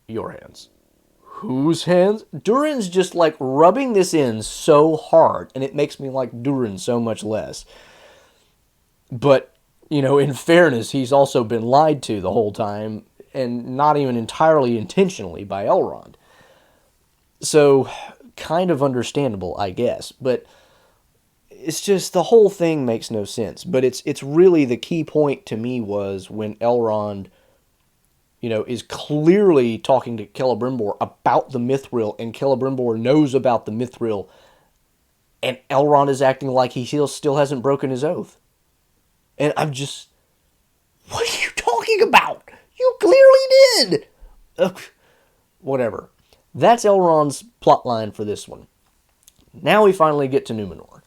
Your hands. Whose hands? Durin's just like rubbing this in so hard, and it makes me like Durin so much less. But, in fairness, he's also been lied to the whole time, and not even entirely intentionally by Elrond. So, kind of understandable, I guess. But it's just the whole thing makes no sense. But it's really the key point to me was when Elrond, is clearly talking to Celebrimbor about the Mithril, and Celebrimbor knows about the Mithril, and Elrond is acting like he still hasn't broken his oath. And I'm just, what are you talking about? You clearly did! Ugh, whatever. That's Elrond's plotline for this one. Now we finally get to Numenor.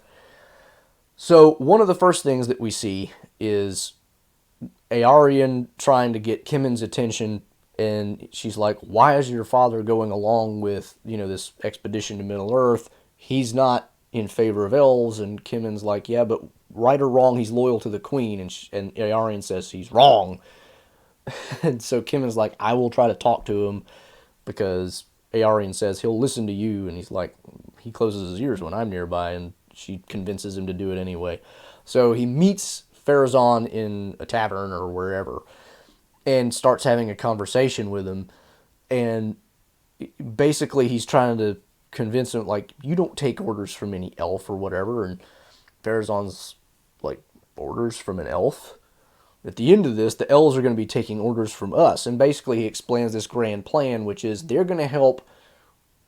So one of the first things that we see is Eärien trying to get Kimmon's attention, and she's like, why is your father going along with, this expedition to Middle-earth? He's not in favor of elves. And Kimmon's like, yeah, but right or wrong, he's loyal to the queen. And Eärien says he's wrong. And so Kimmon's like, I will try to talk to him, because Eärien says he'll listen to you. And he's like, he closes his ears when I'm nearby, and she convinces him to do it anyway. So he meets Pharazôn in a tavern or wherever, and starts having a conversation with him. And basically he's trying to convince him, like, you don't take orders from any elf or whatever. And Pharazôn's like, orders from an elf? At the end of this, the elves are going to be taking orders from us. And basically he explains this grand plan, which is they're going to help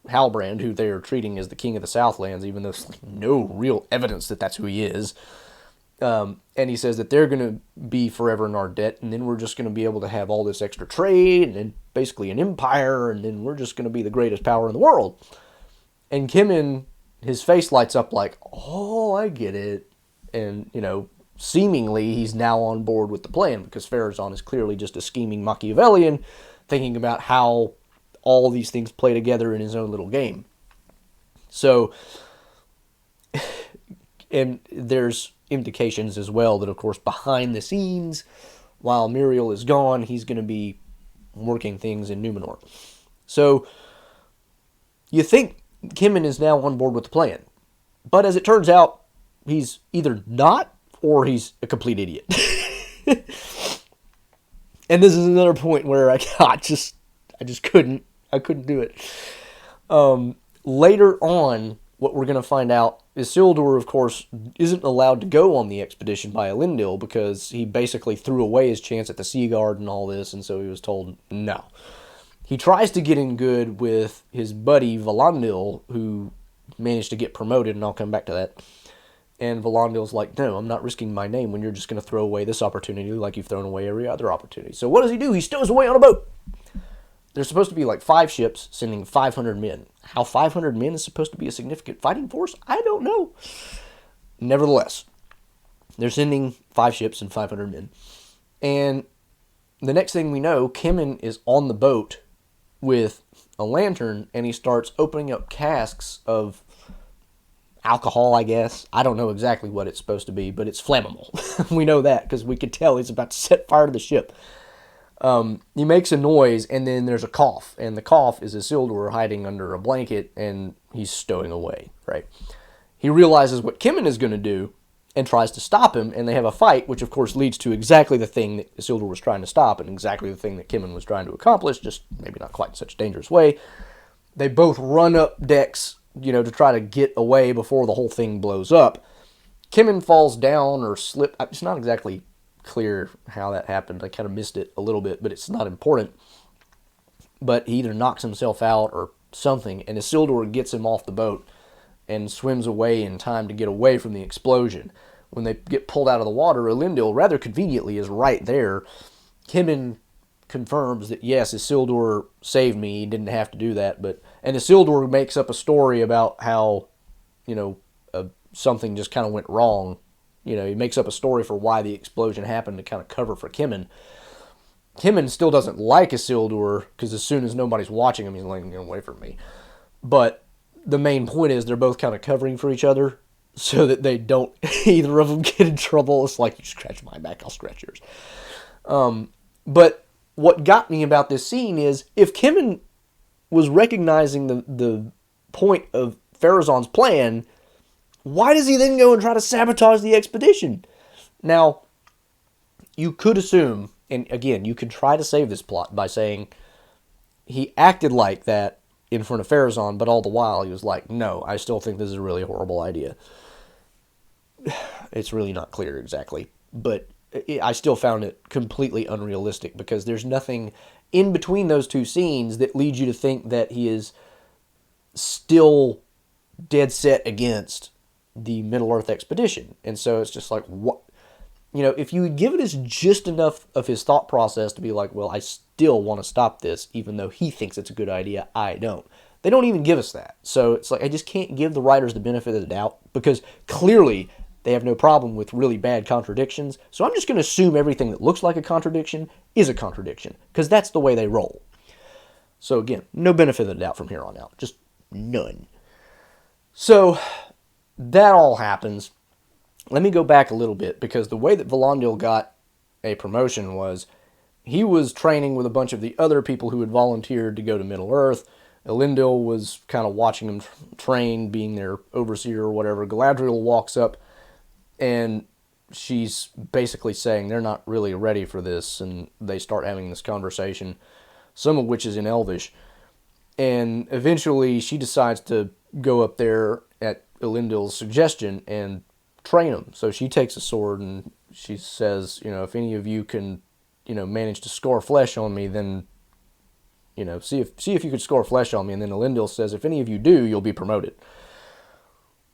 Halbrand, who they are treating as the king of the Southlands, even though there's no real evidence that that's who he is. And he says that they're going to be forever in our debt, and then we're just going to be able to have all this extra trade, and then basically an empire, and then we're just going to be the greatest power in the world. And Kimmon, his face lights up like, oh, I get it. And, seemingly he's now on board with the plan, because Pharazôn is clearly just a scheming Machiavellian, thinking about how all these things play together in his own little game. So, and there's indications as well that, of course, behind the scenes, while Muriel is gone, he's going to be working things in Numenor. So, you think Kimmon is now on board with the plan. But as it turns out, he's either not, or he's a complete idiot. And this is another point where I just couldn't do it. Later on, what we're going to find out is Isildur, of course, isn't allowed to go on the expedition by Elendil, because he basically threw away his chance at the Sea Guard and all this, and so he was told no. He tries to get in good with his buddy Valandil, who managed to get promoted, and I'll come back to that. And Valandil's like, no, I'm not risking my name when you're just going to throw away this opportunity like you've thrown away every other opportunity. So what does he do? He stows away on a boat. There's supposed to be like 5 ships sending 500 men. How 500 men is supposed to be a significant fighting force, I don't know. Nevertheless, they're sending 5 ships and 500 men. And the next thing we know, Kimmon is on the boat with a lantern, and he starts opening up casks of alcohol, I guess. I don't know exactly what it's supposed to be, but it's flammable. We know that because we could tell he's about to set fire to the ship. He makes a noise, and then there's a cough, and the cough is Isildur hiding under a blanket, and he's stowing away, right? He realizes what Kimmon is going to do and tries to stop him, and they have a fight, which of course leads to exactly the thing that Isildur was trying to stop, and exactly the thing that Kimmon was trying to accomplish, just maybe not quite in such a dangerous way. They both run up decks, to try to get away before the whole thing blows up. Kimmon falls down or slip. It's not exactly clear how that happened. I kind of missed it a little bit, but it's not important. But he either knocks himself out or something, and Isildur gets him off the boat and swims away in time to get away from the explosion. When they get pulled out of the water, Elendil, rather conveniently, is right there. Kimmon confirms that, yes, Isildur saved me. He didn't have to do that. And Isildur makes up a story about how, something just kind of went wrong. He makes up a story for why the explosion happened to kind of cover for Kimmon. Kimmon still doesn't like Isildur, because as soon as nobody's watching him, he's like, get away from me. But the main point is they're both kind of covering for each other so that they don't, either of them get in trouble. It's like, you scratch my back, I'll scratch yours. But what got me about this scene is if Kemen was recognizing the point of Pharazôn's plan, why does he then go and try to sabotage the expedition? Now, you could assume, and again, you could try to save this plot by saying he acted like that in front of Pharazôn, but all the while he was like, no, I still think this is a really horrible idea. It's really not clear exactly, but I still found it completely unrealistic because there's nothing in between those two scenes that leads you to think that he is still dead set against the Middle-earth expedition. And so it's just like, what? You know, if you had given us just enough of his thought process to be like, well, I still want to stop this, even though he thinks it's a good idea, I don't. They don't even give us that. So it's like, I just can't give the writers the benefit of the doubt because clearly they have no problem with really bad contradictions. So I'm just going to assume everything that looks like a contradiction is a contradiction because that's the way they roll. So again, no benefit of the doubt from here on out. Just none. So that all happens. Let me go back a little bit because the way that Valandil got a promotion was he was training with a bunch of the other people who had volunteered to go to Middle-earth. Elendil was kind of watching him train, being their overseer or whatever. Galadriel walks up and she's basically saying they're not really ready for this, and they start having this conversation, some of which is in Elvish. And eventually she decides to go up there at Elendil's suggestion and train him. So she takes a sword and she says, you know, if any of you can, you know, manage to score flesh on me, then, you know, see if you could score flesh on me. And then Elendil says, if any of you do, you'll be promoted.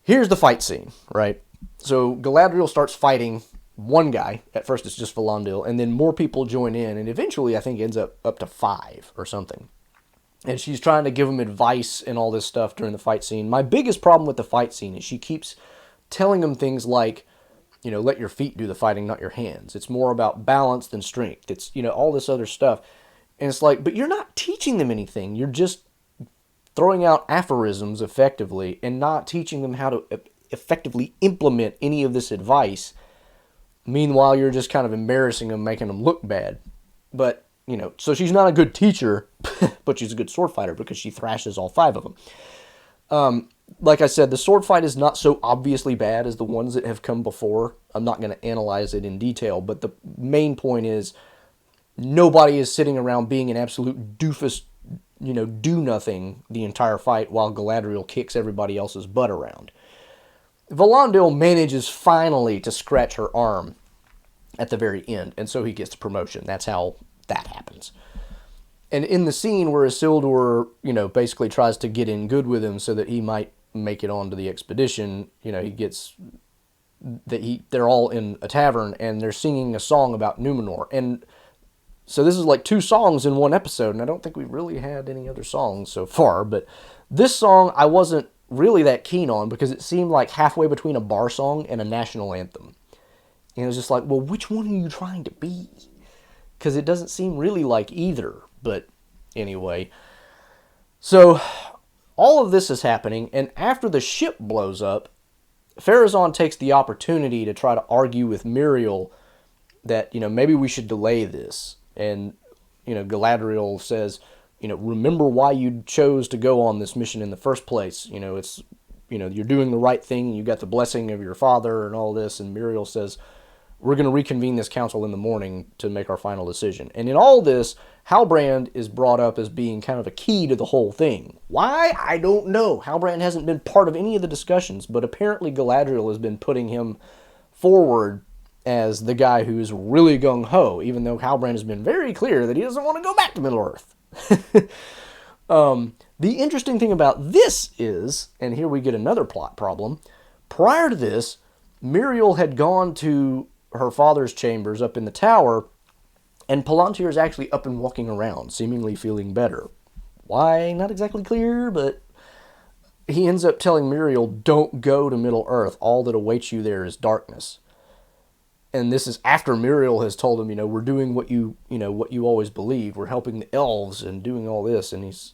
Here's the fight scene, right? So Galadriel starts fighting one guy. At first it's just Valandil, and then more people join in, and eventually I think it ends up to 5 or something. And she's trying to give him advice and all this stuff during the fight scene. My biggest problem with the fight scene is she keeps telling him things like, you know, let your feet do the fighting, not your hands. It's more about balance than strength. It's, you know, all this other stuff. And it's like, but you're not teaching them anything. You're just throwing out aphorisms effectively and not teaching them how to effectively implement any of this advice. Meanwhile, you're just kind of embarrassing them, making them look bad. But, you know, so she's not a good teacher, but she's a good sword fighter because she thrashes all 5 of them. Like I said, the sword fight is not so obviously bad as the ones that have come before. I'm not going to analyze it in detail, but the main point is nobody is sitting around being an absolute doofus, you know, do nothing the entire fight while Galadriel kicks everybody else's butt around. Valandil manages finally to scratch her arm at the very end, and so he gets the promotion. That's how that happens. And in the scene where Isildur, you know, basically tries to get in good with him so that he might make it onto the expedition, you know, they're all in a tavern and they're singing a song about Numenor. And so this is like 2 songs in one episode, and I don't think we've really had any other songs so far, but this song I wasn't really that keen on because it seemed like halfway between a bar song and a national anthem. And it was just like, well, which one are you trying to be? Because it doesn't seem really like either. But anyway, so all of this is happening, and after the ship blows up, Pharazôn takes the opportunity to try to argue with Miriel that, you know, maybe we should delay this. And, you know, Galadriel says, you know, remember why you chose to go on this mission in the first place. You know, it's, you know, you're doing the right thing. You got the blessing of your father and all this. And Miriel says, we're going to reconvene this council in the morning to make our final decision. And in all this, Halbrand is brought up as being kind of a key to the whole thing. Why? I don't know. Halbrand hasn't been part of any of the discussions, but apparently Galadriel has been putting him forward as the guy who's really gung-ho, even though Halbrand has been very clear that he doesn't want to go back to Middle-earth. The interesting thing about this is, and here we get another plot problem, prior to this, Miriel had gone to her father's chambers up in the tower, and Palantir is actually up and walking around, seemingly feeling better. Why? Not exactly clear, but he ends up telling Miriel, don't go to Middle-earth. All that awaits you there is darkness. And this is after Miriel has told him, you know, we're doing what you always believed. We're helping the elves and doing all this. And he's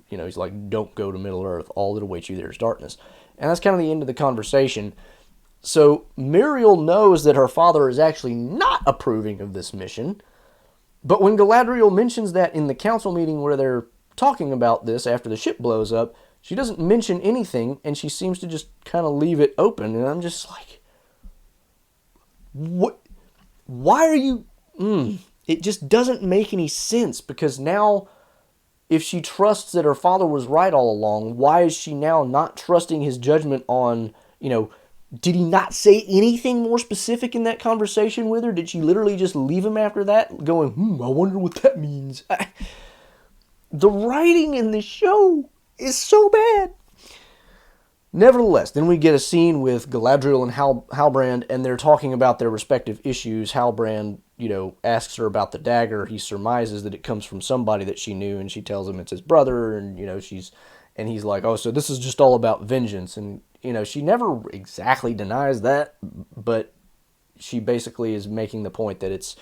like, don't go to Middle-earth. All that awaits you there is darkness. And that's kind of the end of the conversation. So Miriel knows that her father is actually not approving of this mission, But when Galadriel mentions that in the council meeting where they're talking about this after the ship blows up, she doesn't mention anything, and she seems to just kind of leave it open. And I'm just like, what? Why are you... It just doesn't make any sense, because now, if she trusts that her father was right all along, why is she now not trusting his judgment on, did he not say anything more specific in that conversation with her? Did she literally just leave him after that, going, I wonder what that means? The writing in this show is so bad. Nevertheless, then we get a scene with Galadriel and Halbrand, and they're talking about their respective issues. Halbrand, asks her about the dagger. He surmises that it comes from somebody that she knew, and she tells him it's his brother, and, and he's like, oh, so this is just all about vengeance. And, she never exactly denies that, but she basically is making the point that it's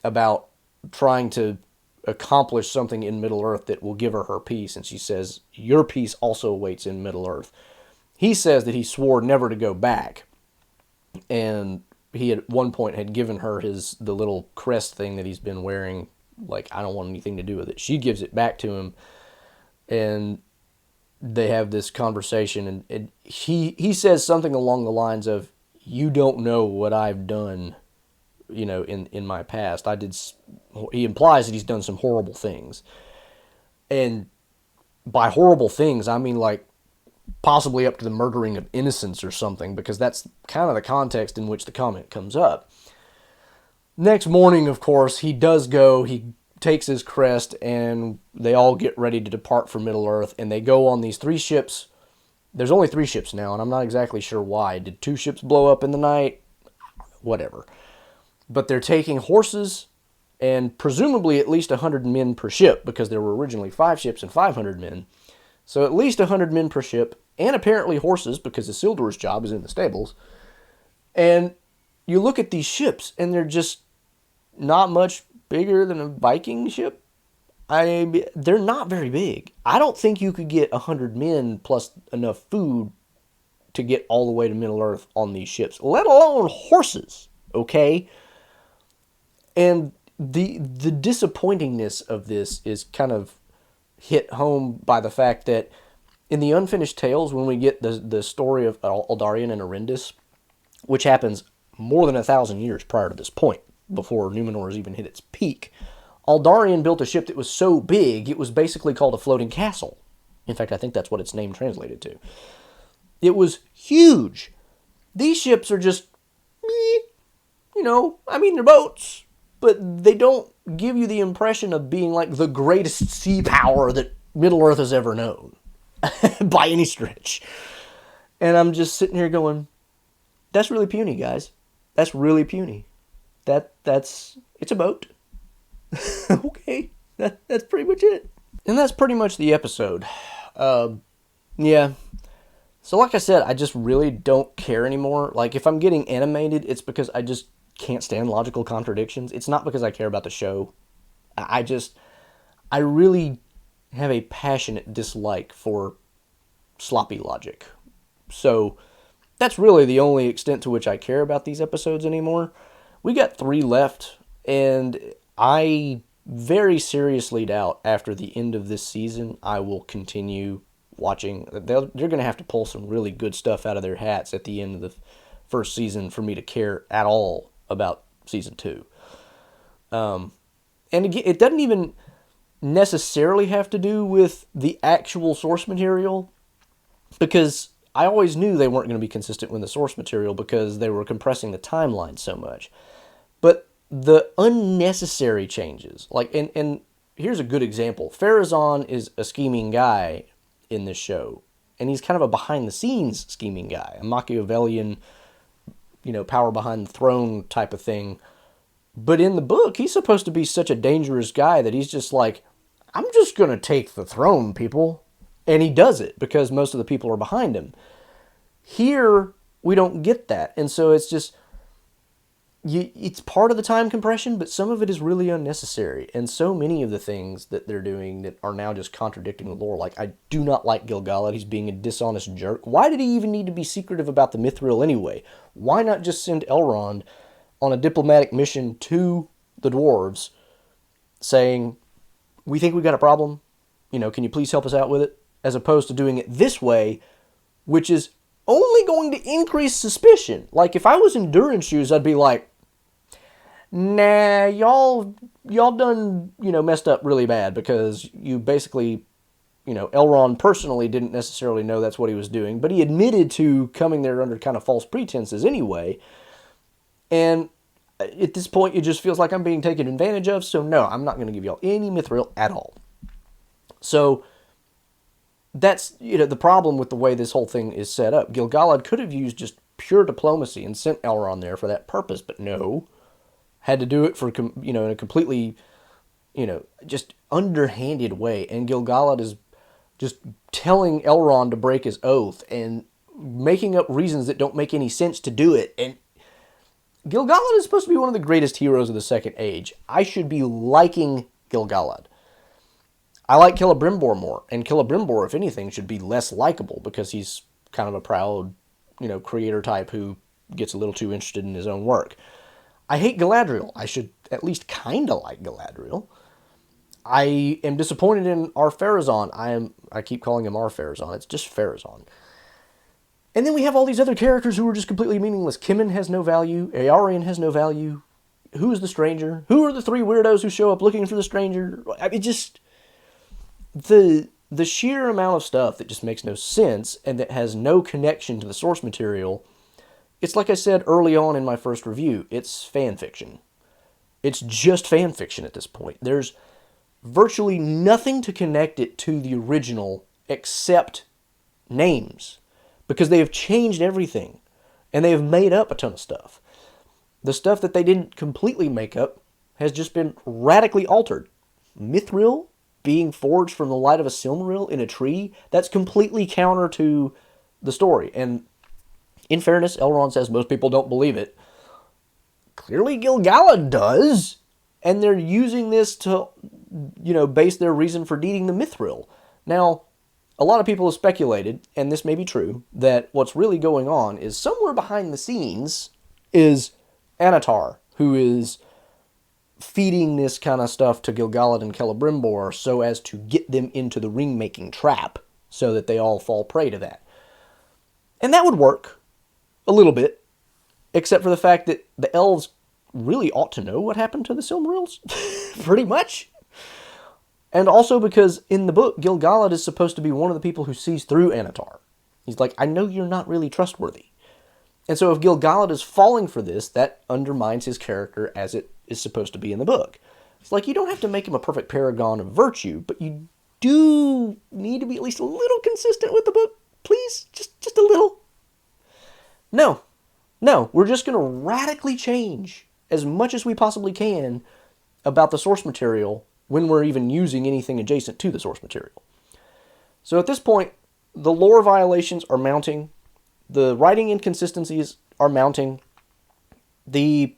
about trying to accomplish something in Middle-earth that will give her peace. And she says, your peace also awaits in Middle-earth. He says that he swore never to go back. And he at one point had given her the little crest thing that he's been wearing. Like, I don't want anything to do with it. She gives it back to him. And they have this conversation. And he says something along the lines of, you don't know what I've done, in my past. He implies that he's done some horrible things. And by horrible things, I mean like possibly up to the murdering of innocents or something, because that's kind of the context in which the comment comes up. Next morning, of course, he does go, he takes his crest, and they all get ready to depart for Middle-earth, and they go on these 3 ships. There's only 3 ships now, and I'm not exactly sure why. Did 2 ships blow up in the night? Whatever. But they're taking horses, and presumably at least 100 men per ship, because there were originally 5 ships and 500 men. So at least 100 men per ship, and apparently horses, because Isildur's job is in the stables. And you look at these ships, and they're just not much bigger than a Viking ship. They're not very big. I don't think you could get 100 men plus enough food to get all the way to Middle-earth on these ships, let alone horses, okay? And the disappointingness of this is kind of hit home by the fact that in the Unfinished Tales, when we get the story of Eldarion and Arendis, which happens more than 1,000 years prior to this point, before Numenor has even hit its peak, Eldarion built a ship that was so big, it was basically called a floating castle. In fact, I think that's what its name translated to. It was huge. These ships are just, they're boats, but they don't give you the impression of being like the greatest sea power that Middle-earth has ever known, by any stretch. And I'm just sitting here going, that's really puny, guys. That's really puny. It's a boat. Okay, that's pretty much it. And that's pretty much the episode. Yeah. So like I said, I just really don't care anymore. Like, if I'm getting animated, it's because I just can't stand logical contradictions. It's not because I care about the show. I really have a passionate dislike for sloppy logic. So that's really the only extent to which I care about these episodes anymore. We got 3 left, and I very seriously doubt after the end of this season I will continue watching. They're going to have to pull some really good stuff out of their hats at the end of the first season for me to care at all about season 2. And again, it doesn't even necessarily have to do with the actual source material, because I always knew they weren't going to be consistent with the source material because they were compressing the timeline so much. But the unnecessary changes, like, and here's a good example. Pharazôn is a scheming guy in this show, and he's kind of a behind-the-scenes scheming guy, a Machiavellian, power behind the throne type of thing. But in the book, he's supposed to be such a dangerous guy that he's just like, I'm just going to take the throne, people. And he does it because most of the people are behind him. Here, we don't get that. And so it's just, it's part of the time compression, but some of it is really unnecessary. And so many of the things that they're doing that are now just contradicting the lore. Like, I do not like Gil-galad. He's being a dishonest jerk. Why did he even need to be secretive about the Mithril anyway? Why not just send Elrond on a diplomatic mission to the dwarves saying, we think we got a problem, can you please help us out with it? As opposed to doing it this way, which is only going to increase suspicion. Like, if I was in Durin's shoes, I'd be like, nah, y'all done, messed up really bad, because you basically, Elrond personally didn't necessarily know that's what he was doing, but he admitted to coming there under kind of false pretenses anyway. And at this point, it just feels like I'm being taken advantage of, so no, I'm not going to give y'all any mithril at all. So that's, the problem with the way this whole thing is set up. Gil-galad could have used just pure diplomacy and sent Elrond there for that purpose, but no. Had to do it for, in a completely, just underhanded way. And Gil-galad is just telling Elrond to break his oath and making up reasons that don't make any sense to do it. And Gil-galad is supposed to be one of the greatest heroes of the Second Age. I should be liking Gil-galad. I like Celebrimbor more, and Celebrimbor, if anything, should be less likable because he's kind of a proud, creator type who gets a little too interested in his own work. I hate Galadriel. I should at least kind of like Galadriel. I am disappointed in Ar-Pharazôn. I keep calling him Ar-Pharazôn. It's just Pharazôn. And then we have all these other characters who are just completely meaningless. Kimin has no value. Eärien has no value. Who is the stranger? Who are the three weirdos who show up looking for the stranger? I mean, just the sheer amount of stuff that just makes no sense and that has no connection to the source material. It's like I said early on in my first review. It's fan fiction. It's just fan fiction at this point. There's virtually nothing to connect it to the original except names, because they have changed everything and they have made up a ton of stuff. The stuff that they didn't completely make up has just been radically altered. Mithril being forged from the light of a Silmaril in a tree, that's completely counter to the story. And in fairness, Elrond says most people don't believe it. Clearly Gil-galad does, and they're using this to, base their reason for needing the mithril. Now, a lot of people have speculated, and this may be true, that what's really going on is somewhere behind the scenes is Annatar, who is feeding this kind of stuff to Gil-galad and Celebrimbor so as to get them into the ring-making trap so that they all fall prey to that. And that would work a little bit, except for the fact that the elves really ought to know what happened to the Silmarils, pretty much. And also because in the book, Gil-galad is supposed to be one of the people who sees through Annatar. He's like, I know you're not really trustworthy. And so if Gil-galad is falling for this, that undermines his character as it is supposed to be in the book. It's like, you don't have to make him a perfect paragon of virtue, but you do need to be at least a little consistent with the book. Please, just a little. No, we're just going to radically change as much as we possibly can about the source material when we're even using anything adjacent to the source material. So at this point, the lore violations are mounting. The writing inconsistencies are mounting. The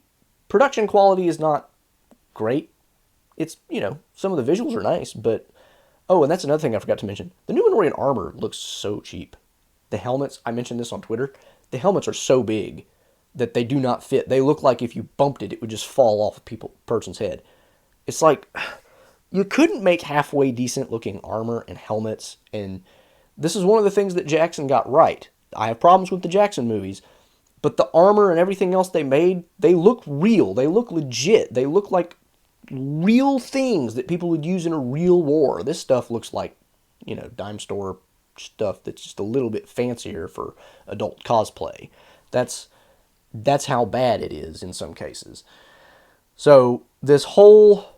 production quality is not great. It's, some of the visuals are nice, but... Oh, and that's another thing I forgot to mention. The Numenorian armor looks so cheap. The helmets, I mentioned this on Twitter, the helmets are so big that they do not fit. They look like if you bumped it, it would just fall off a person's head. It's like, you couldn't make halfway decent looking armor and helmets, and this is one of the things that Jackson got right. I have problems with the Jackson movies, but the armor and everything else they made, they look real. They look legit. They look like real things that people would use in a real war. This stuff looks like, dime store stuff that's just a little bit fancier for adult cosplay. That's how bad it is in some cases. So this whole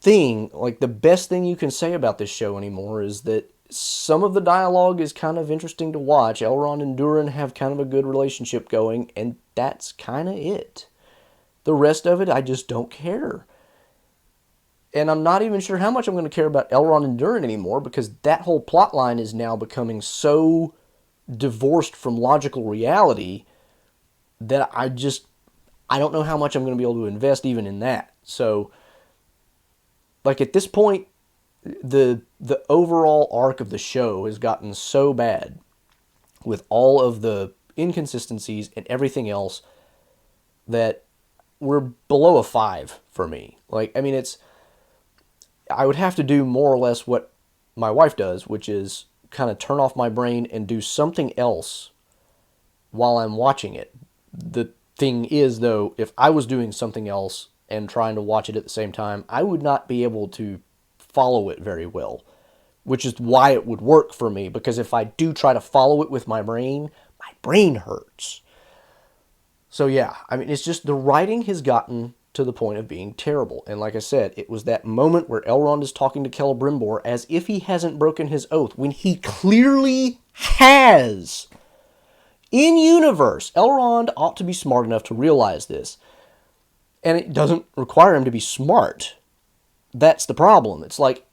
thing, like the best thing you can say about this show anymore is that some of the dialogue is kind of interesting to watch. Elrond and Durin have kind of a good relationship going, and that's kind of it. The rest of it, I just don't care. And I'm not even sure how much I'm going to care about Elrond and Durin anymore, because that whole plot line is now becoming so divorced from logical reality that I don't know how much I'm going to be able to invest even in that. So, like at this point, the overall arc of the show has gotten so bad with all of the inconsistencies and everything else that we're below a 5 for me. Like, I mean, I would have to do more or less what my wife does, which is kind of turn off my brain and do something else while I'm watching it. The thing is, though, if I was doing something else and trying to watch it at the same time, I would not be able to follow it very well, which is why it would work for me, because if I do try to follow it with my brain hurts. So yeah, I mean, it's just the writing has gotten to the point of being terrible. And like I said, it was that moment where Elrond is talking to Celebrimbor as if he hasn't broken his oath, when he clearly has. In universe, Elrond ought to be smart enough to realize this. And it doesn't require him to be smart. That's the problem. It's like,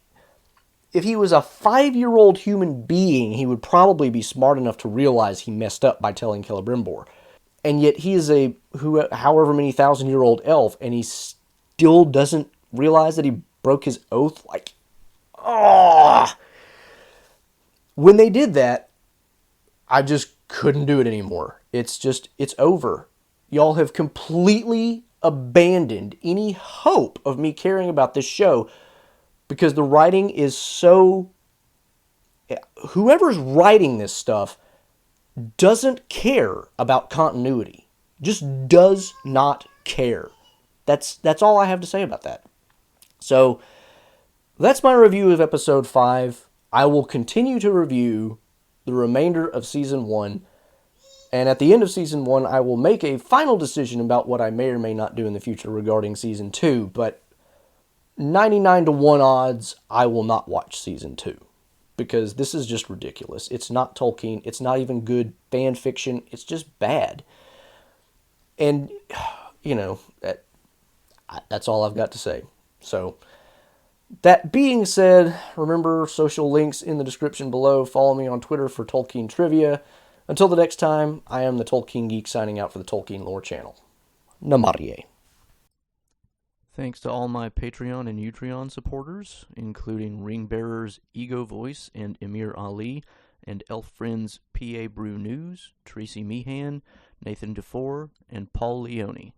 if he was a 5-year-old human being, he would probably be smart enough to realize he messed up by telling Celebrimbor. And yet he is a however many thousand-year-old elf, and he still doesn't realize that he broke his oath. Like, ah! When they did that, I just couldn't do it anymore. It's over. Y'all have completely abandoned any hope of me caring about this show, because the writing is so... Whoever's writing this stuff doesn't care about continuity. Just does not care. That's all I have to say about that. So, that's my review of episode 5. I will continue to review the remainder of season 1. And at the end of season 1, I will make a final decision about what I may or may not do in the future regarding season 2. But 99 to 1 odds, I will not watch season 2. Because this is just ridiculous. It's not Tolkien. It's not even good fan fiction. It's just bad. And, you know, that's all I've got to say. So, that being said, remember, social links in the description below. Follow me on Twitter for Tolkien trivia. Until the next time, I am the Tolkien Geek signing out for the Tolkien Lore channel. Namarie. Thanks to all my Patreon and Utreon supporters, including Ring Bearers Ego Voice and Emir Ali, and Elf Friends PA Brew News, Tracy Meehan, Nathan DeFore, and Paul Leone.